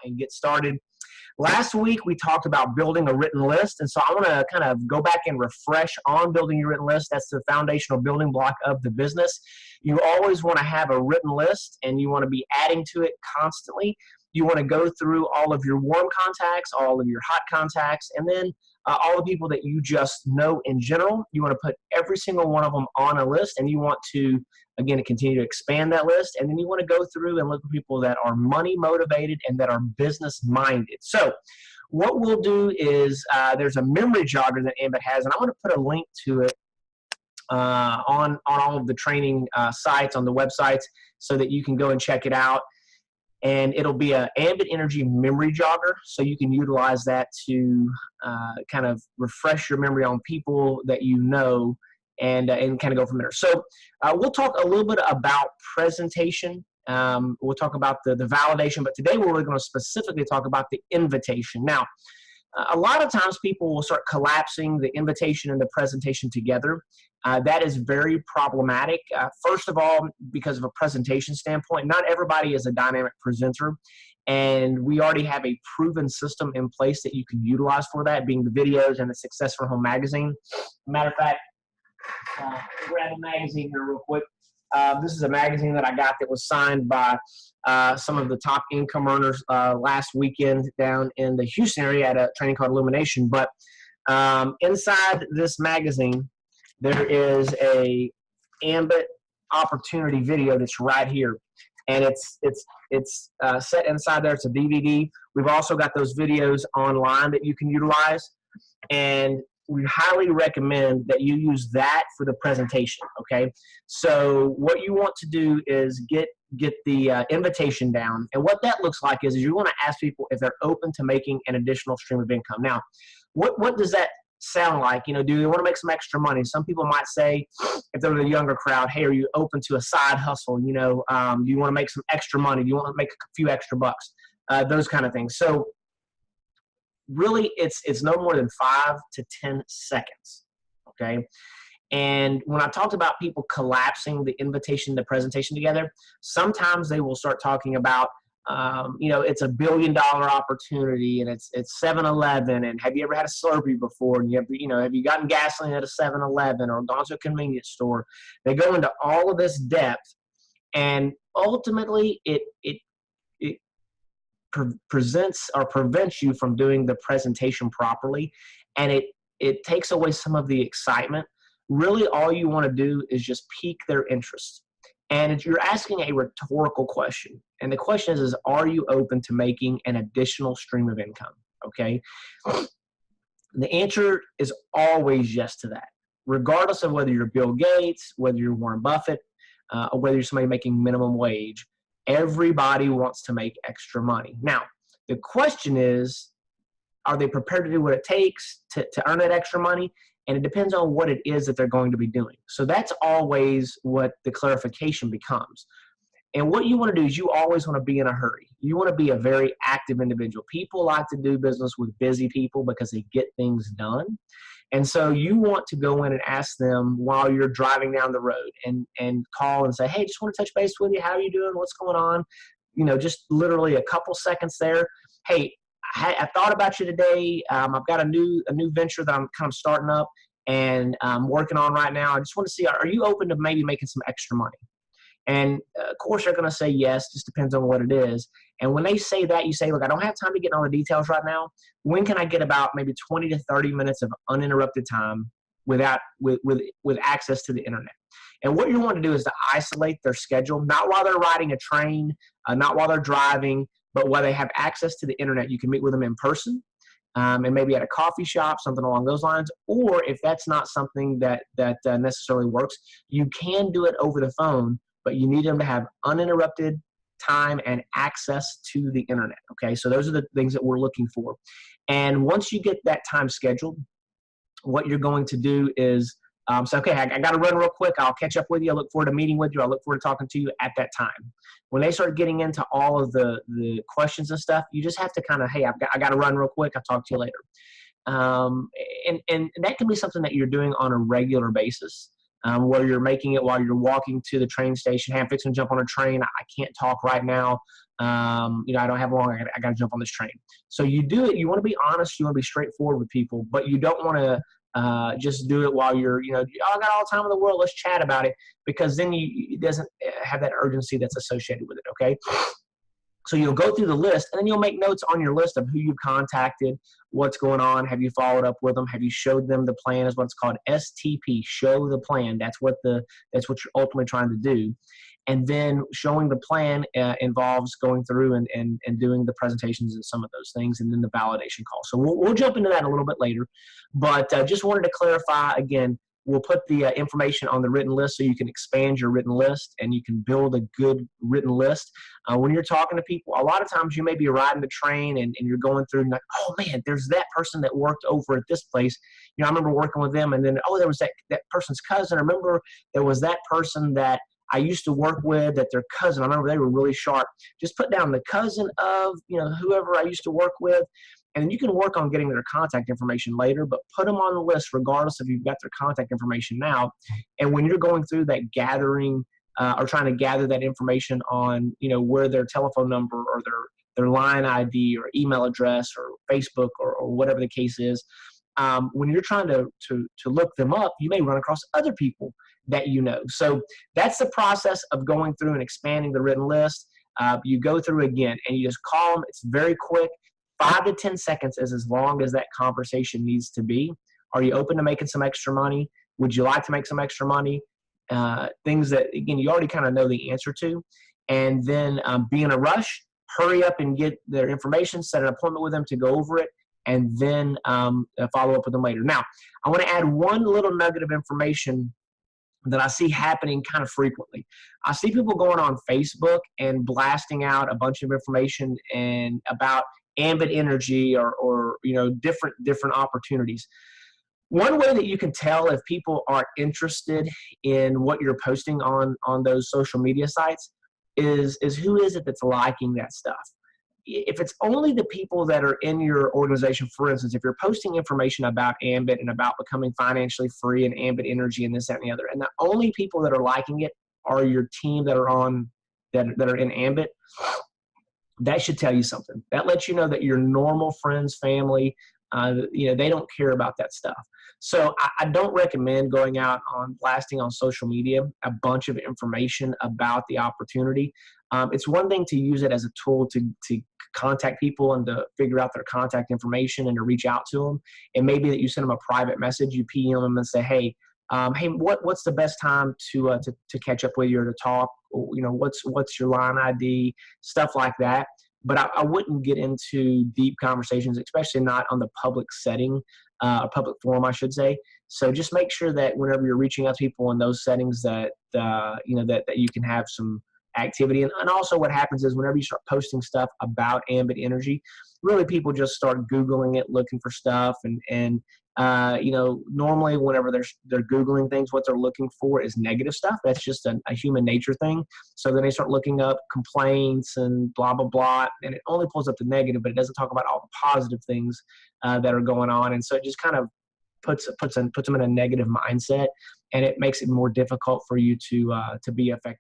and get started. Last week, we talked about building a written list, and so I want to kind of go back and refresh on building your written list. That's the foundational building block of the business. You always want to have a written list, and you want to be adding to it constantly. You want to go through all of your warm contacts, all of your hot contacts, and then all the people that you just know in general. You want to put every single one of them on a list, and you want to, again, to continue to expand that list. And then you want to go through and look for people that are money motivated and that are business minded. So what we'll do is there's a memory jogger that Ambit has, and I'm going to put a link to it on all of the training sites, on the websites, so that you can go and check it out. And it'll be a Ambit Energy memory jogger, so you can utilize that to kind of refresh your memory on people that you know, and kind of go from there. So we'll talk a little bit about presentation. We'll talk about the validation, but today we're really going to specifically talk about the invitation. Now, a lot of times people will start collapsing the invitation and the presentation together. That is very problematic. First of all, because of a presentation standpoint, not everybody is a dynamic presenter, and we already have a proven system in place that you can utilize for that, being the videos and the Success from Home magazine. Matter of fact, grab a magazine here real quick. This is a magazine that I got that was signed by some of the top income earners last weekend down in the Houston area at a training called Illumination. But inside this magazine, there is a Ambit opportunity video that's right here, and it's set inside there. It's a DVD. We've also got those videos online that you can utilize, and we highly recommend that you use that for the presentation. Okay, so what you want to do is get the invitation down, and what that looks like is you want to ask people if they're open to making an additional stream of income. Now, what does that sound like? You know, do they want to make some extra money? Some people might say, if they're the younger crowd, hey, are you open to a side hustle? You know, do you want to make some extra money? Do you want to make a few extra bucks? Those kind of things. So really, it's no more than 5 to 10 seconds, okay? And when I talked about people collapsing the invitation, the presentation together, sometimes they will start talking about, you know, it's $1 billion opportunity, and it's 7-Eleven, and have you ever had a Slurpee before? And have you gotten gasoline at a 7-Eleven or gone to a convenience store? They go into all of this depth, and ultimately it presents or prevents you from doing the presentation properly, and it takes away some of the excitement. Really, all you want to do is just pique their interest. And you're asking a rhetorical question. And the question is are you open to making an additional stream of income? Okay. The answer is always yes to that, regardless of whether you're Bill Gates, whether you're Warren Buffett, or whether you're somebody making minimum wage. Everybody wants to make extra money. Now, the question is, are they prepared to do what it takes to earn that extra money? And it depends on what it is that they're going to be doing. So that's always what the clarification becomes. And what you want to do is you always want to be in a hurry. You want to be a very active individual. People like to do business with busy people because they get things done. And so you want to go in and ask them while you're driving down the road and call and say, hey, just want to touch base with you. How are you doing? What's going on? You know, just literally a couple seconds there. Hey, I thought about you today. I've got a new venture that I'm kind of starting up and I'm working on right now. I just want to see, are you open to maybe making some extra money? And of course, they're going to say yes, just depends on what it is. And when they say that, you say, look, I don't have time to get in all the details right now. When can I get about maybe 20 to 30 minutes of uninterrupted time with access to the internet? And what you want to do is to isolate their schedule, not while they're riding a train, not while they're driving, but while they have access to the internet. You can meet with them in person, and maybe at a coffee shop, something along those lines. Or if that's not something that necessarily works, you can do it over the phone, but you need them to have uninterrupted time and access to the internet. Okay, so those are the things that we're looking for. And once you get that time scheduled, what you're going to do is say, okay, I got to run real quick. I'll catch up with you. I look forward to meeting with you. I look forward to talking to you at that time. When they start getting into all of the questions and stuff, you just have to kind of, hey, I got to run real quick. I'll talk to you later. And that can be something that you're doing on a regular basis, where you're making it while you're walking to the train station. Hey, I'm fixing to jump on a train. I can't talk right now. I don't have long. I got to jump on this train. So you do it. You want to be honest. You want to be straightforward with people, but you don't want to just do it while you're, oh, I got all the time in the world. Let's chat about it, because then it doesn't have that urgency that's associated with it. Okay. So you'll go through the list, and then you'll make notes on your list of who you've contacted, what's going on, have you followed up with them, have you showed them the plan, is what's called STP, show the plan. That's what you're ultimately trying to do. And then showing the plan involves going through and doing the presentations and some of those things, and then the validation call. So we'll jump into that a little bit later, but just wanted to clarify again. We'll put the information on the written list so you can expand your written list and you can build a good written list. When you're talking to people, a lot of times you may be riding the train and you're going through and like, oh man, there's that person that worked over at this place. I remember working with them, and then, oh, there was that person's cousin. I remember there was that person that I used to work with, that their cousin, I remember they were really sharp. Just put down the cousin of, whoever I used to work with. And you can work on getting their contact information later, but put them on the list regardless if you've got their contact information now. And when you're going through that gathering or trying to gather that information on, where their telephone number or their line ID or email address or Facebook or whatever the case is, when you're trying to look them up, you may run across other people that you know. So that's the process of going through and expanding the written list. You go through again and you just call them. It's very quick. 5 to 10 seconds is as long as that conversation needs to be. Are you open to making some extra money? Would you like to make some extra money? Things that, again, you already kind of know the answer to. And then be in a rush, hurry up and get their information, set an appointment with them to go over it, and then follow up with them later. Now, I want to add one little nugget of information that I see happening kind of frequently. I see people going on Facebook and blasting out a bunch of information and about Ambit Energy or different opportunities. One way that you can tell if people are interested in what you're posting on those social media sites is who is it that's liking that stuff. If it's only the people that are in your organization, for instance, if you're posting information about Ambit and about becoming financially free and Ambit Energy and this, that, and the other, and the only people that are liking it are your team that are in Ambit, that should tell you something. That lets you know that your normal friends, family, they don't care about that stuff. So I don't recommend going out on blasting on social media a bunch of information about the opportunity. It's one thing to use it as a tool to contact people and to figure out their contact information and to reach out to them. It may be that you send them a private message, you PM them and say, hey, what's the best time to catch up with you or to talk? What's your line ID, stuff like that. But I wouldn't get into deep conversations, especially not on the public setting, a public forum, I should say. So just make sure that whenever you're reaching out to people in those settings that you can have some activity. And also what happens is whenever you start posting stuff about Ambit Energy, really people just start Googling it, looking for stuff. And normally whenever they're Googling things, what they're looking for is negative stuff. That's just a human nature thing. So then they start looking up complaints and blah, blah, blah. And it only pulls up the negative, but it doesn't talk about all the positive things that are going on. And so it just kind of puts them in a negative mindset, and it makes it more difficult for you to be effective.